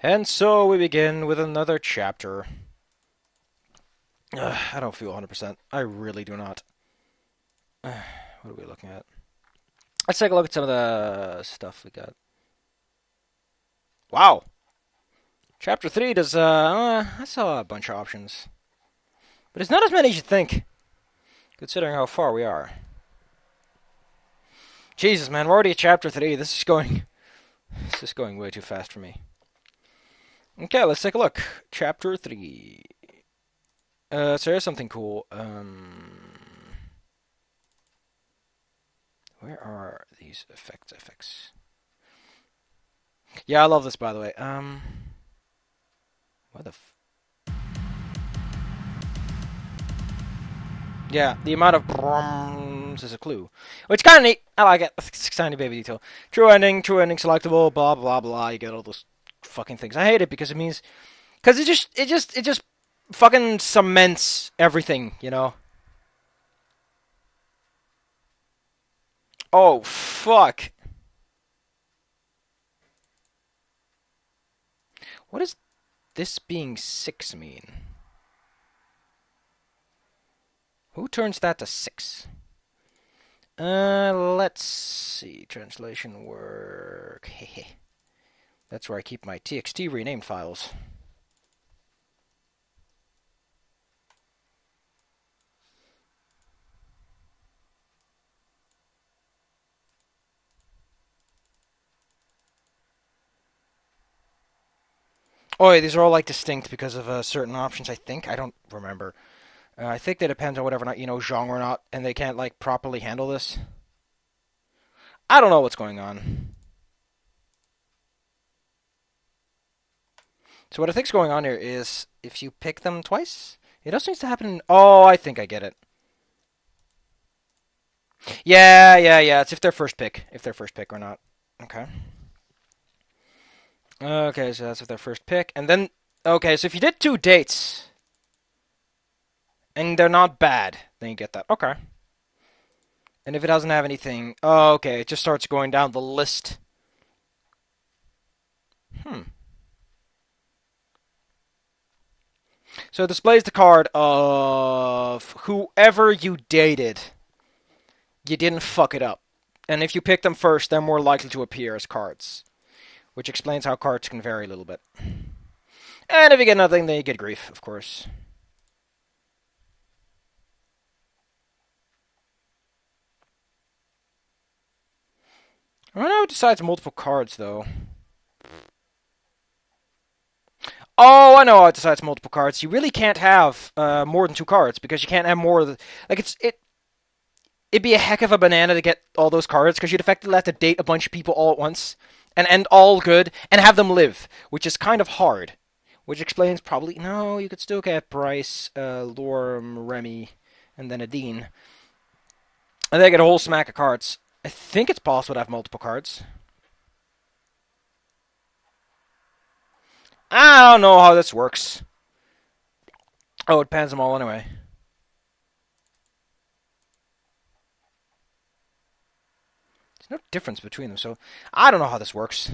And so we begin with another chapter. I don't feel 100%. I really do not. What are we looking at? Let's take a look at some of the stuff we got. Wow! Chapter 3 does, I saw a bunch of options. But it's not as many as you think, considering how far we are. Jesus, man, we're already at chapter 3. This is going way too fast for me. Okay, let's take a look. Chapter 3. So here's something cool. Where are these effects? Yeah, I love this, by the way. What the Yeah, the amount of brums is a clue. Which kind of neat. I like it. It's a tiny baby detail. True ending, selectable, blah, blah, blah. You get all those fucking things. I hate it because it means... Because it just fucking cements everything, you know? Oh, fuck. What does this being 6 mean? Who turns that to 6? Let's see. Translation work. Hehe. That's where I keep my TXT renamed files. Oh, yeah, these are all like distinct because of certain options, I think. I don't remember. I think that depends on whatever not, genre or not, and they can't like properly handle this. I don't know what's going on. So what I think's going on here is if you pick them twice, it also needs to happen. Oh, I think I get it. Yeah. It's if their first pick or not. Okay. Okay, so that's if their first pick, and then okay, so if you did 2 dates and they're not bad, then you get that. Okay. And if it doesn't have anything, oh, okay, it just starts going down the list. So it displays the card of whoever you dated. You didn't fuck it up. And if you pick them first, they're more likely to appear as cards. Which explains how cards can vary a little bit. And if you get nothing, then you get grief, of course. I don't know how it decides multiple cards, though. Oh, I know how it decides multiple cards. You really can't have more than 2 cards, because you can't have more of the... Like, it'd be a heck of a banana to get all those cards, because you'd effectively have to date a bunch of people all at once, and end all good, and have them live, which is kind of hard. Which explains probably... No, you could still get Bryce, Lorm, Remy, and then Adine. And they get a whole smack of cards. I think it's possible to have multiple cards. I don't know how this works. Oh, it pans them all anyway. There's no difference between them, so I don't know how this works.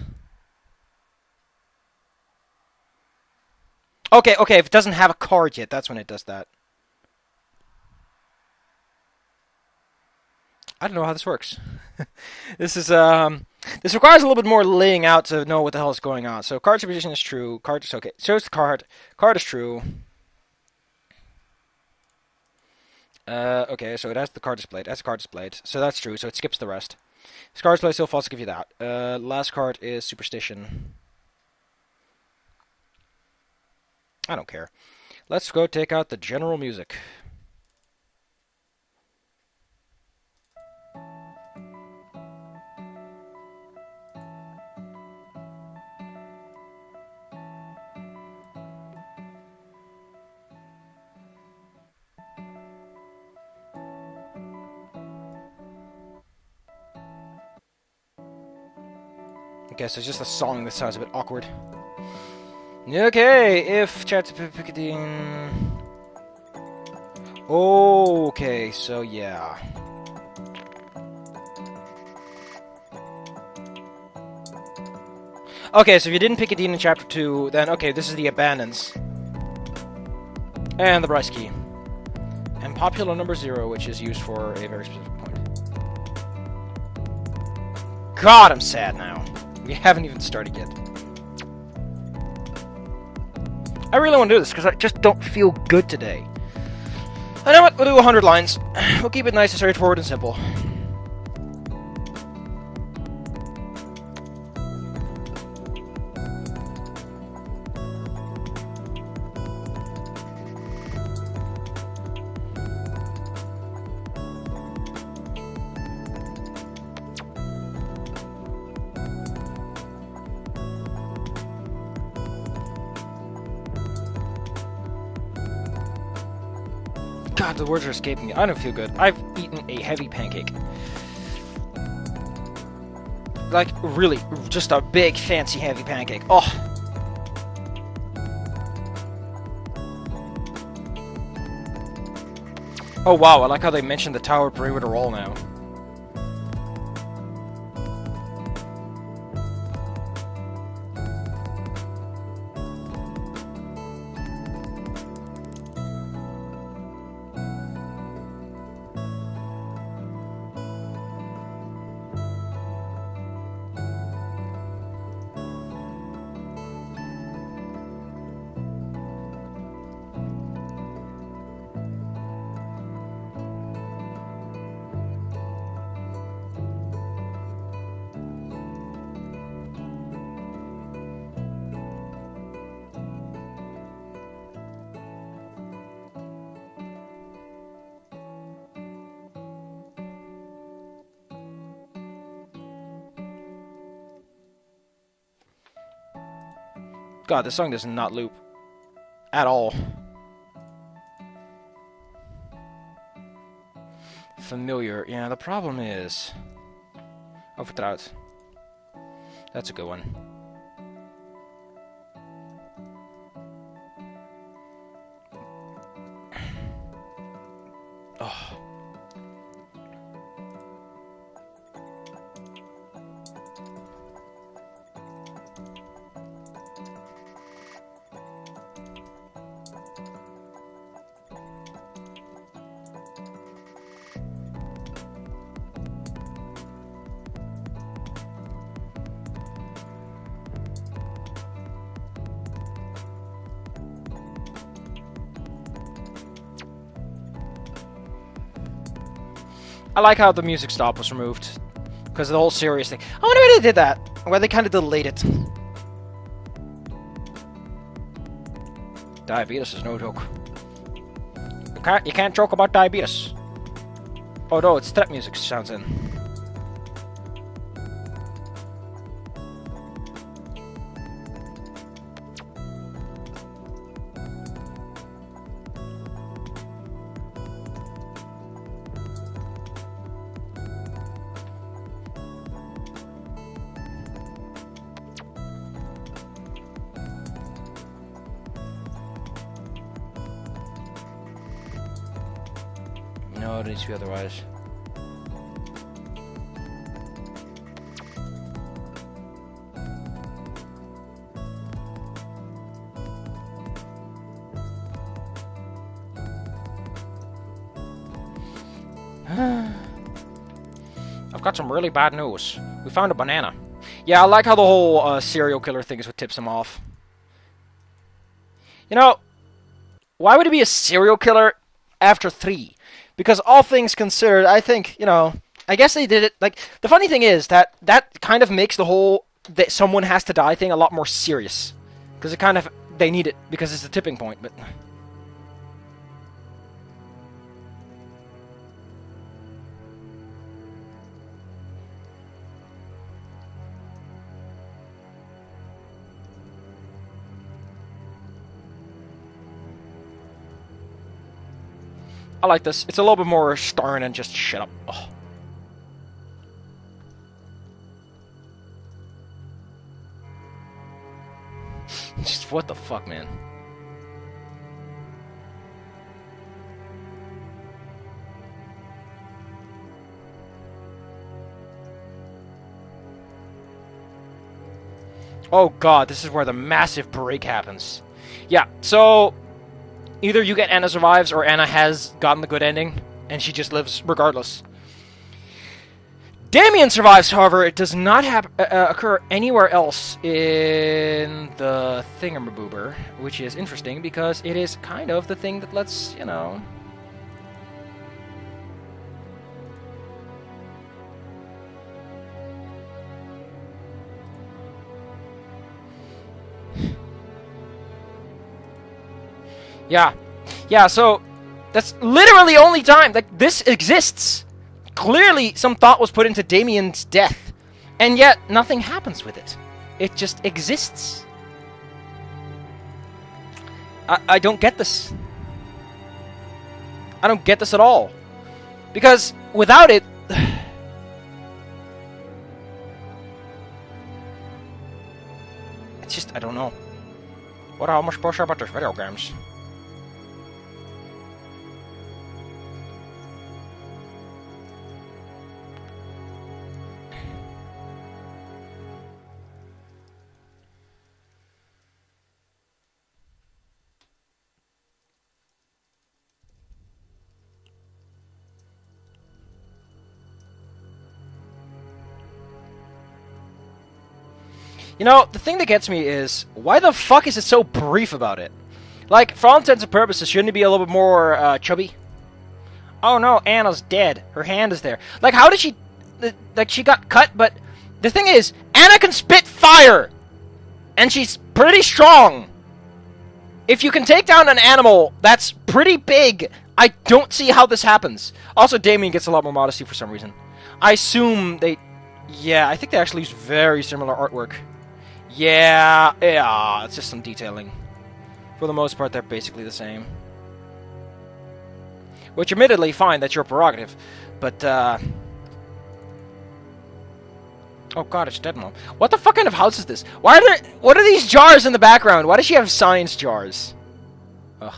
Okay, if it doesn't have a card yet, that's when it does that. I don't know how this works. This requires a little bit more laying out to know what the hell is going on. So card superposition is true. Card is okay. Shows the card. Card is true. Okay, so it has the card displayed. So that's true. So it skips the rest. This card display still false. I'll give you that. Last card is superstition. I don't care. Let's go take out the general music. Okay, so it's just a song that sounds a bit awkward. Okay, if chat picketing. Okay, so yeah. Okay, so if you didn't pick a Dean in Chapter 2, then okay, this is the Abandons. And the Bryce Key. And popular number 0, which is used for a very specific point. God, I'm sad now. We haven't even started yet. I really want to do this, because I just don't feel good today. I know what, we'll do 100 lines. We'll keep it nice and straightforward and simple. God, the words are escaping me. I don't feel good. I've eaten a heavy pancake. Like, really, just a big, fancy, heavy pancake. Oh! Oh, wow, I like how they mentioned the tower perimeter wall now. God, this song does not loop. At all. Familiar. Yeah, the problem is... Oh, vertrouwd. That's a good one. Oh. I like how the music stop was removed. Because of the whole serious thing. I wonder why they did that. Why they kind of delayed it. Diabetes is no joke. You can't joke about diabetes. Although it's trap music sounds in. No, it needs to be otherwise. I've got some really bad news. We found a banana. Yeah, I like how the whole serial killer thing is what tips him off. You know, why would it be a serial killer after 3? Because all things considered, I think, you know, I guess they did it, like, the funny thing is that kind of makes the whole that someone has to die thing a lot more serious. Because it kind of, they need it, because it's the tipping point, but... I like this. It's a little bit more stern and just shut up. Oh. Just what the fuck, man. Oh god, this is where the massive break happens. Yeah, so either you get Anna survives or Anna has gotten the good ending and she just lives regardless. Damien survives, however. It does not occur anywhere else in the thingamaboober, which is interesting because it is kind of the thing that lets, you know... Yeah, so that's literally the only time like this exists. Clearly, some thought was put into Damien's death, and yet nothing happens with it. It just exists. I don't get this. I don't get this at all. Because without it... it's just, I don't know. What are much special about these video games? You know, the thing that gets me is, why the fuck is it so brief about it? Like, for all intents and purposes, shouldn't it be a little bit more, chubby? Oh no, Anna's dead. Her hand is there. Like, how did she... like, she got cut, but... the thing is, Anna can spit fire! And she's pretty strong! If you can take down an animal that's pretty big, I don't see how this happens. Also, Damien gets a lot more modesty for some reason. I assume they... yeah, I think they actually use very similar artwork. Yeah, it's just some detailing. For the most part, they're basically the same. Which, admittedly, fine, that's your prerogative. But, oh god, it's dead, Mom. What the fuck kind of house is this? Why are there... what are these jars in the background? Why does she have science jars? Ugh.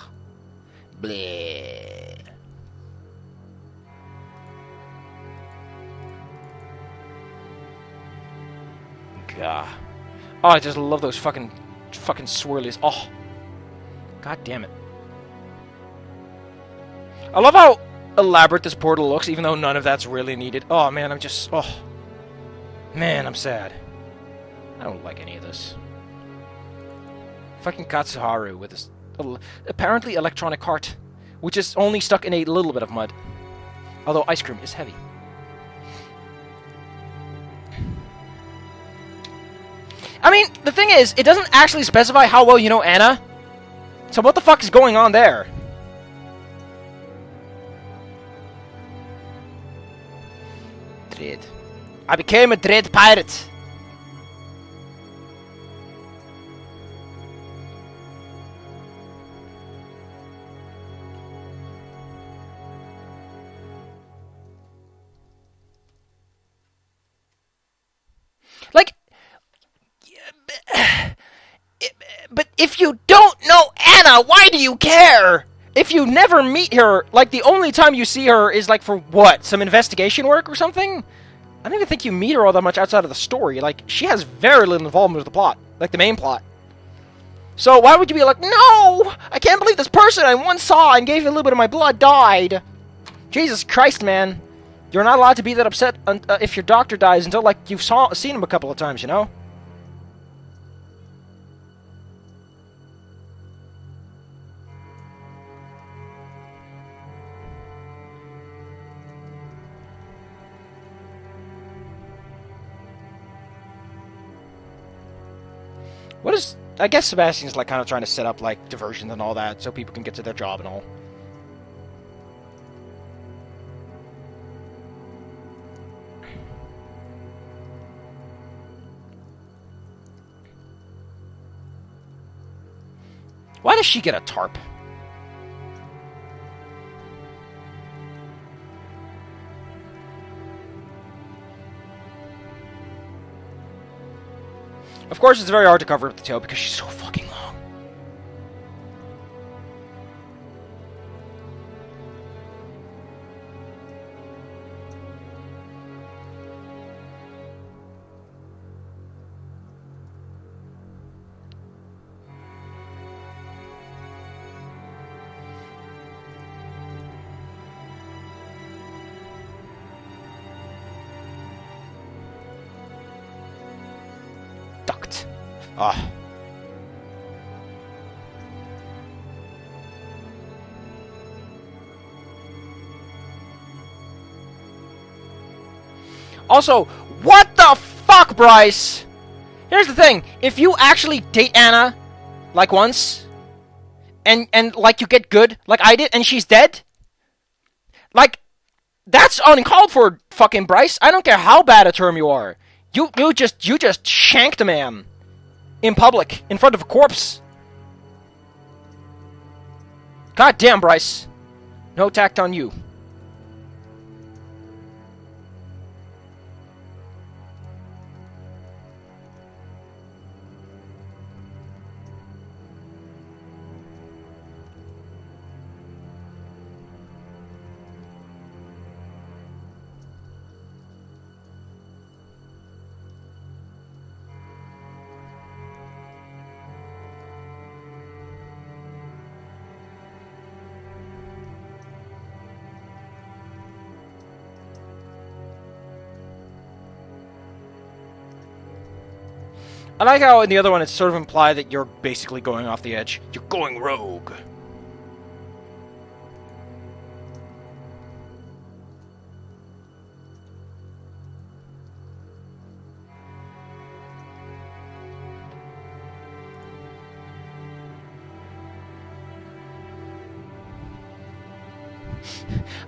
Bleh. Gah. Oh, I just love those fucking swirlies. Oh. God damn it. I love how elaborate this portal looks, even though none of that's really needed. Oh, man, I'm just... oh. Man, I'm sad. I don't like any of this. Fucking Katsuharu with this apparently electronic cart, which is only stuck in a little bit of mud. Although ice cream is heavy. I mean, the thing is, it doesn't actually specify how well you know Anna. So what the fuck is going on there? Dread. I became a dread pirate. Like... but if you don't know Anna, why do you care? If you never meet her, like, the only time you see her is, like, for what? Some investigation work or something? I don't even think you meet her all that much outside of the story. Like, she has very little involvement with the plot. Like, the main plot. So, why would you be like, no! I can't believe this person I once saw and gave you a little bit of my blood died! Jesus Christ, man. You're not allowed to be that upset if your doctor dies until, like, you've seen him a couple of times, you know? What is... I guess Sebastian's, like, kind of trying to set up, like, diversions and all that so people can get to their job and all. Why does she get a tarp? Of course, it's very hard to cover up the tail because she's so fucking long. Ah. Also, what the fuck, Bryce? Here's the thing. If you actually date Anna, like once, and like you get good, like I did, and she's dead, like, that's uncalled for, fucking Bryce. I don't care how bad a term you are. You just shanked a man in public, in front of a corpse. God damn, Bryce. No tact on you. I like how in the other one it's sort of implied that you're basically going off the edge. You're going rogue.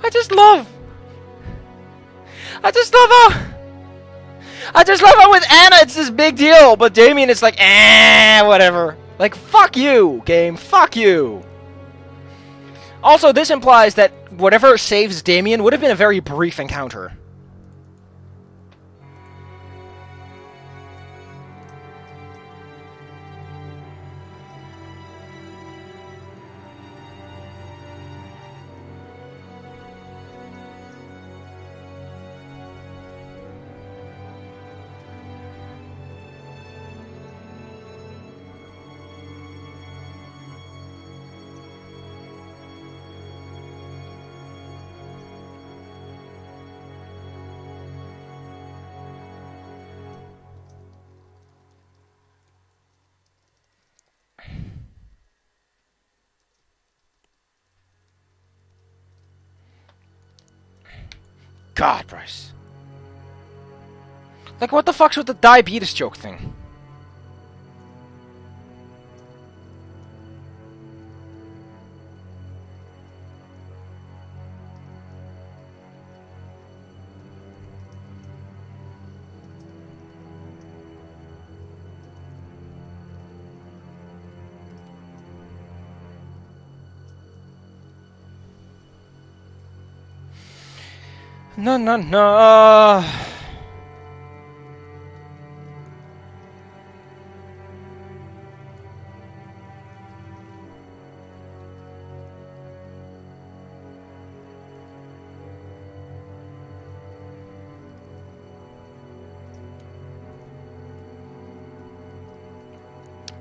I just love how... I just love how with Anna it's this big deal, but Damien it's like, whatever. Like, fuck you, game, fuck you. Also, this implies that whatever saves Damien would have been a very brief encounter. God, Bryce. Like, what the fuck's with the diabetes joke thing? No, no, no. I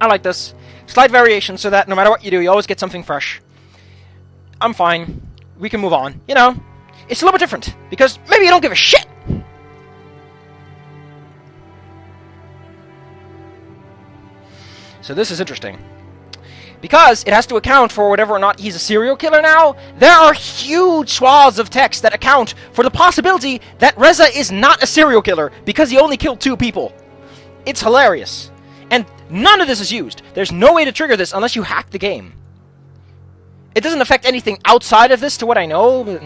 like this. Slight variation so that no matter what you do, you always get something fresh. I'm fine. We can move on. You know, it's a little bit different, because maybe you don't give a shit! So this is interesting. Because it has to account for whether or not he's a serial killer now, there are huge swaths of text that account for the possibility that Reza is not a serial killer, because he only killed 2 people. It's hilarious. And none of this is used. There's no way to trigger this unless you hack the game. It doesn't affect anything outside of this to what I know, but...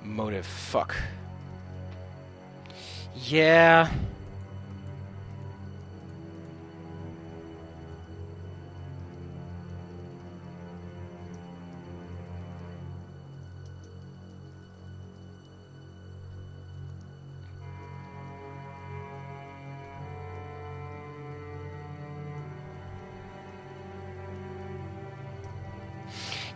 Motive. Fuck. Yeah.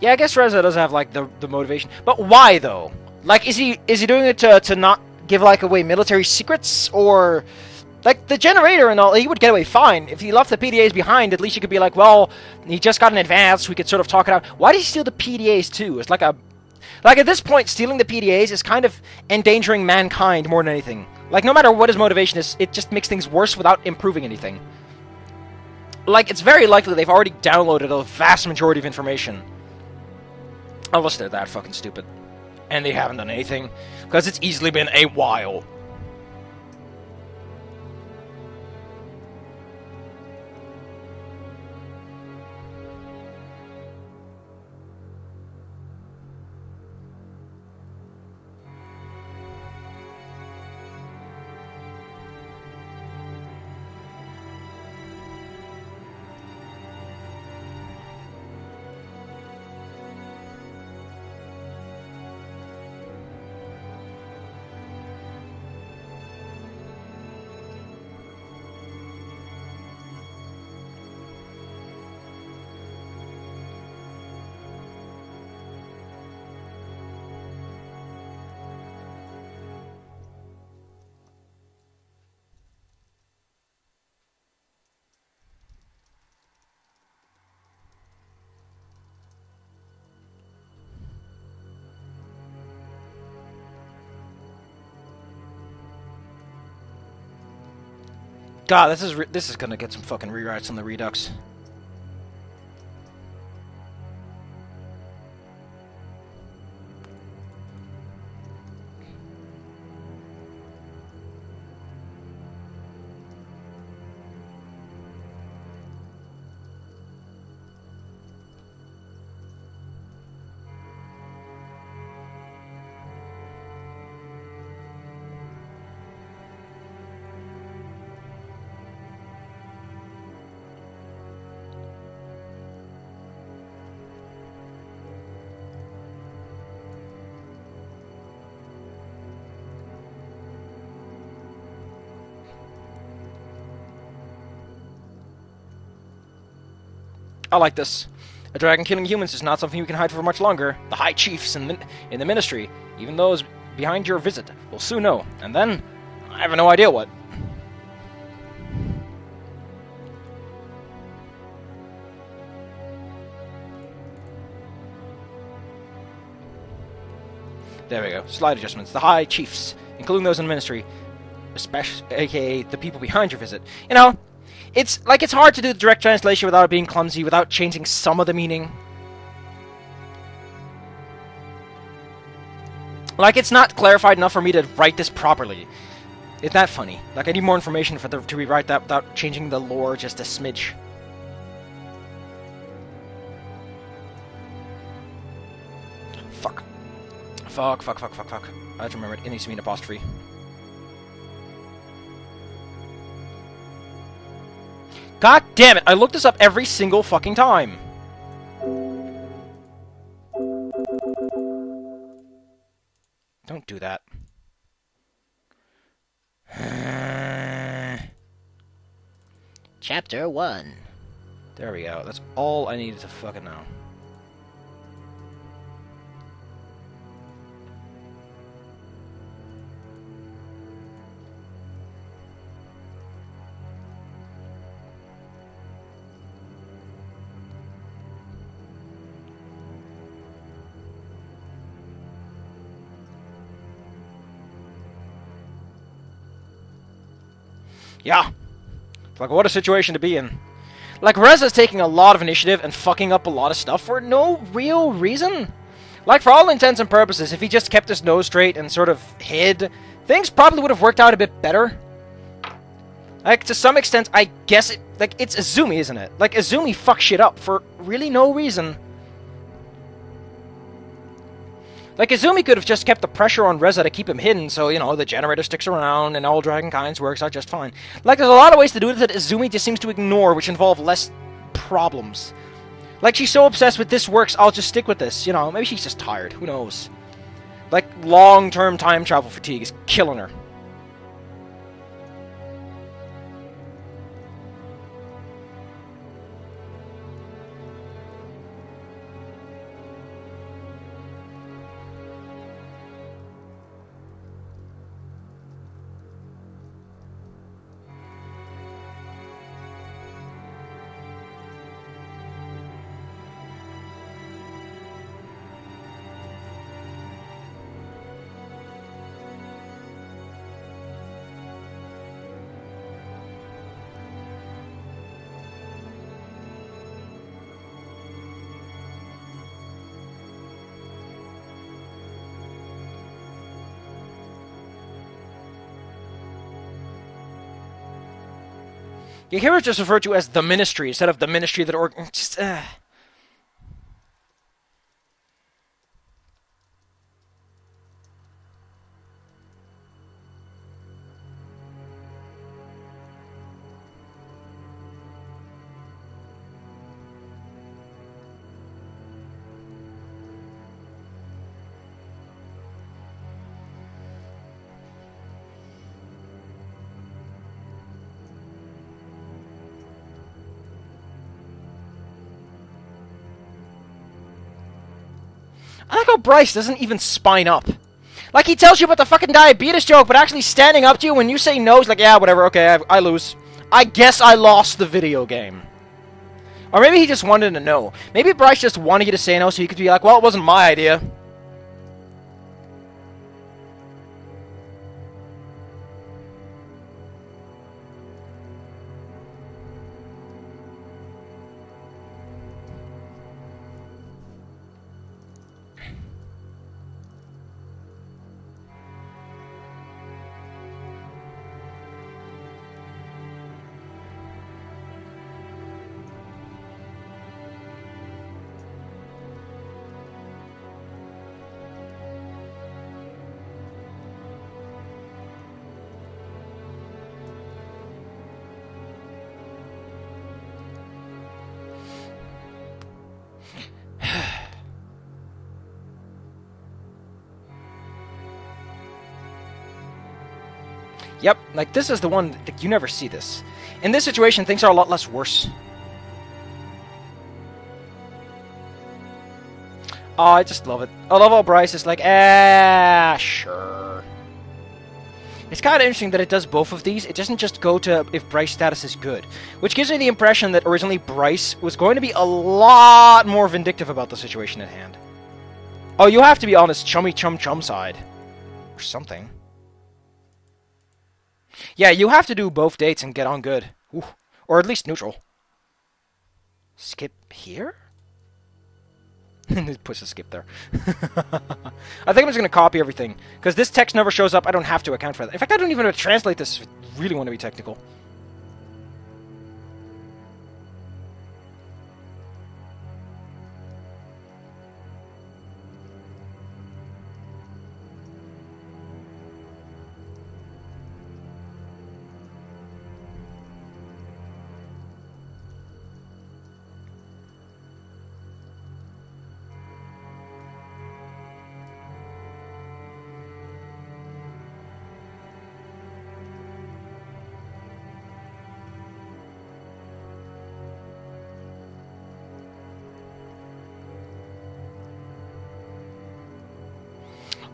Yeah, I guess Reza does have, like, the motivation. But why, though? Like, is he doing it to not give, like, away military secrets? Or, like, the generator and all, he would get away fine. If he left the PDAs behind, at least you could be like, well, he just got an advance, we could sort of talk it out. Why did he steal the PDAs, too? It's like a... Like, at this point, stealing the PDAs is kind of endangering mankind more than anything. Like, no matter what his motivation is, it just makes things worse without improving anything. Like, it's very likely they've already downloaded a vast majority of information. Unless they're that fucking stupid. And they haven't done anything. Because it's easily been a while. God, this is gonna get some fucking rewrites on the Redux. I like this. A dragon killing humans is not something you can hide for much longer. The high chiefs in the ministry, even those behind your visit, will soon know. And then, I have no idea what. There we go. Slight adjustments. The high chiefs, including those in the ministry, especially, aka the people behind your visit. You know, it's like it's hard to do the direct translation without it being clumsy, without changing some of the meaning. Like, it's not clarified enough for me to write this properly. It's that funny. Like, I need more information to rewrite that without changing the lore just a smidge. Fuck. Fuck. I have to remember it needs to be an apostrophe. God damn it! I looked this up every single fucking time! Don't do that. Chapter 1. There we go. That's all I needed to fucking know. Yeah. Like, what a situation to be in. Like, Reza's taking a lot of initiative and fucking up a lot of stuff for no real reason. Like, for all intents and purposes, if he just kept his nose straight and sort of hid, things probably would have worked out a bit better. Like, to some extent, I guess it... Like, it's Azumi, isn't it? Like, Azumi fucks shit up for really no reason. Like, Izumi could have just kept the pressure on Reza to keep him hidden, so, you know, the generator sticks around and all Dragon Kinds works out just fine. Like, there's a lot of ways to do it that Izumi just seems to ignore, which involve less problems. Like, she's so obsessed with this works, I'll just stick with this. You know, maybe she's just tired. Who knows? Like, long-term time travel fatigue is killing her. You hear it just referred to as the Ministry instead of the Ministry that just. I like how Bryce doesn't even spine up. Like, he tells you about the fucking diabetes joke, but actually standing up to you when you say no, he's like, yeah, whatever, okay, I lose. I guess I lost the video game. Or maybe he just wanted to know. Maybe Bryce just wanted you to say no so he could be like, well, it wasn't my idea. Yep, like, this is the one, like, you never see this. In this situation, things are a lot less worse. Oh, I just love it. I love how Bryce is like, sure. It's kind of interesting that it does both of these. It doesn't just go to if Bryce's status is good. Which gives me the impression that originally Bryce was going to be a lot more vindictive about the situation at hand. Oh, you have to be on his chummy chum side. Or something. Yeah, you have to do both dates and get on good. Ooh. Or at least neutral. Skip here? It puts a skip there. I think I'm just going to copy everything. Because this text never shows up, I don't have to account for that. In fact, I don't even know how to translate this if I really want to be technical.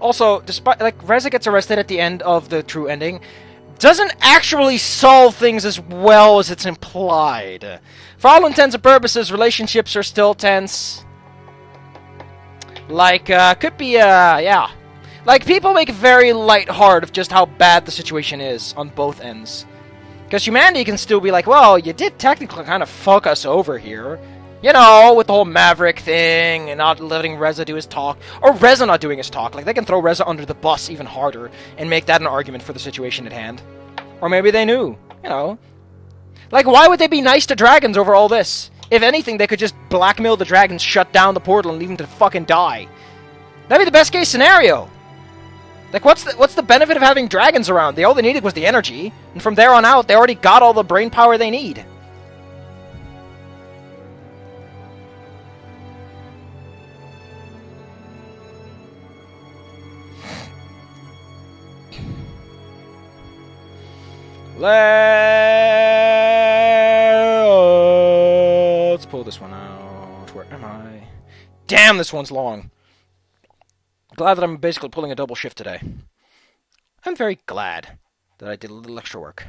Also, despite, like, Reza gets arrested at the end of the true ending, doesn't actually solve things as well as it's implied. For all intents and purposes, relationships are still tense. Like, could be, yeah. Like, people make it very lighthearted of just how bad the situation is on both ends. Because humanity can still be like, well, you did technically kind of fuck us over here. You know, with the whole Maverick thing, and not letting Reza do his talk. Or Reza not doing his talk. Like, they can throw Reza under the bus even harder, and make that an argument for the situation at hand. Or maybe they knew, you know. Like, why would they be nice to dragons over all this? If anything, they could just blackmail the dragons, shut down the portal, and leave them to fucking die. That'd be the best case scenario. Like, what's the benefit of having dragons around? All they needed was the energy, and from there on out, they already got all the brain power they need. Let's pull this one out. Where am I? Damn, this one's long. Glad that I'm basically pulling a double shift today. I'm very glad that I did a little extra work.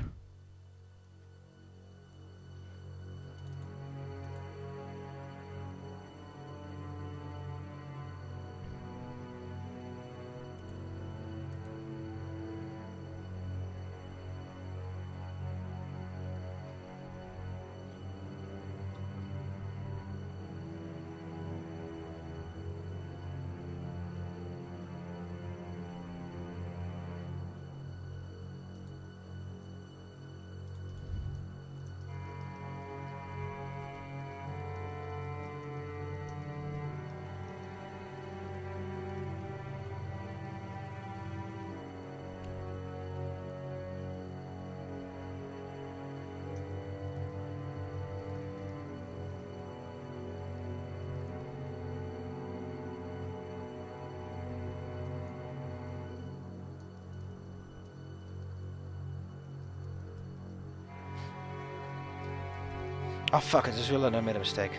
Oh fuck, I just realized I made a mistake.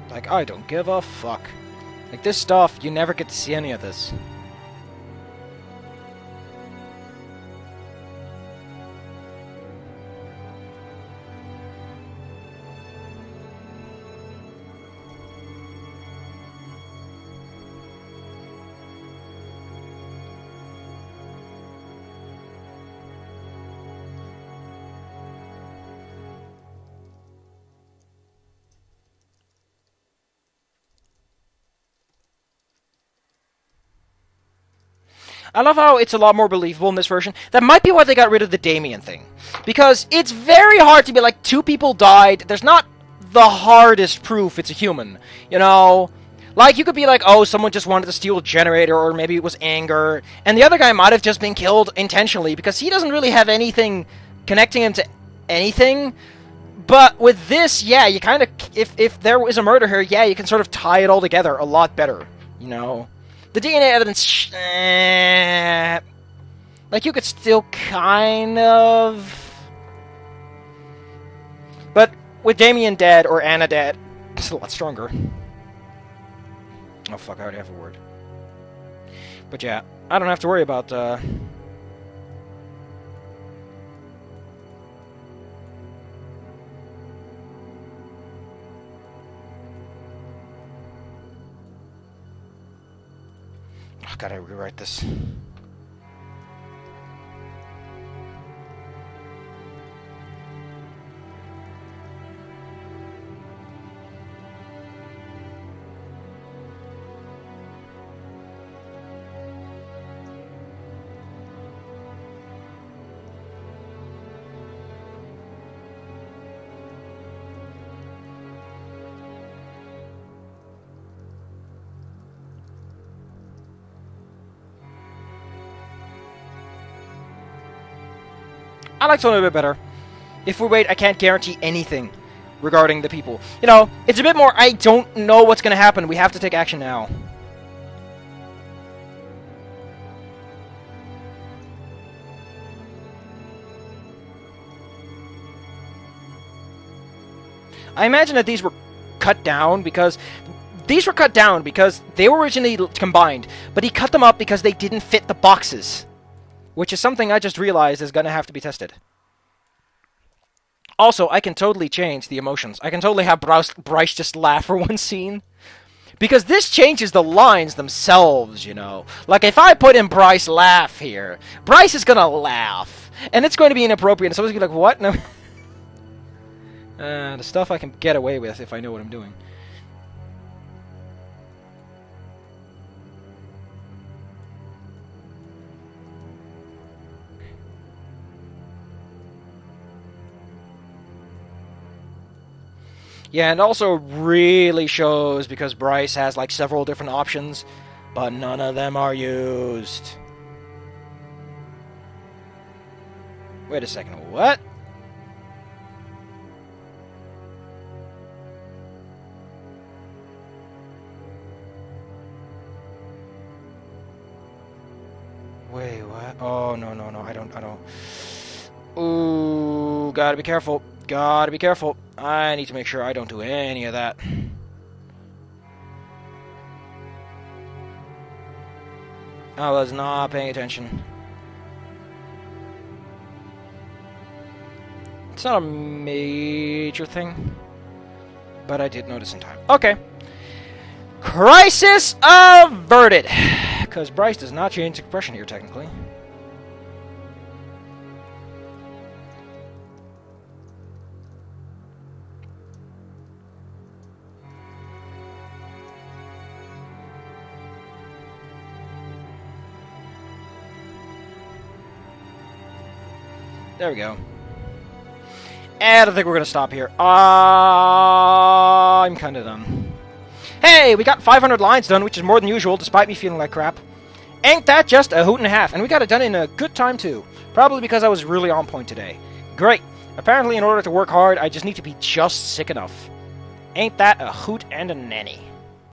Like, I don't give a fuck. Like, this stuff, you never get to see any of this. I love how it's a lot more believable in this version. That might be why they got rid of the Damien thing. Because it's very hard to be like, 2 people died. There's not the hardest proof it's a human. You know? Like, you could be like, oh, someone just wanted to steal a generator, or maybe it was anger. And the other guy might have just been killed intentionally, because he doesn't really have anything connecting him to anything. But with this, yeah, you kind of... If there was a murder here, yeah, you can sort of tie it all together a lot better. You know? The DNA evidence, like, you could still kind of... But with Damien dead, or Anna dead, it's a lot stronger. Oh fuck, I already have a word. But yeah, I don't have to worry about, Oh, gotta rewrite this. I like something a bit better. If we wait, I can't guarantee anything regarding the people. You know, it's a bit more, I don't know what's going to happen. We have to take action now. I imagine that these were cut down because... These were cut down because they were originally combined, but he cut them up because they didn't fit the boxes. Which is something I just realized is going to have to be tested. Also, I can totally change the emotions. I can totally have Bryce just laugh for one scene. Because this changes the lines themselves, you know. Like, if I put in Bryce laugh here, Bryce is gonna laugh. And it's going to be inappropriate. And someone's gonna be like, what? No. The stuff I can get away with if I know what I'm doing. Yeah, and also really shows because Bryce has like several different options, but none of them are used. Wait a second, what? Wait, what? Oh, no, no, no, I don't. Ooh, gotta be careful. Gotta be careful. I need to make sure I don't do any of that. I was not paying attention. It's not a major thing, but I did notice in time. Okay. Crisis averted! Because Bryce does not change expression here, technically. There we go. And I think we're going to stop here. I'm kind of done. Hey, we got 500 lines done, which is more than usual, despite me feeling like crap. Ain't that just a hoot and a half? And we got it done in a good time, too. Probably because I was really on point today. Great. Apparently, in order to work hard, I just need to be just sick enough. Ain't that a hoot and a nanny?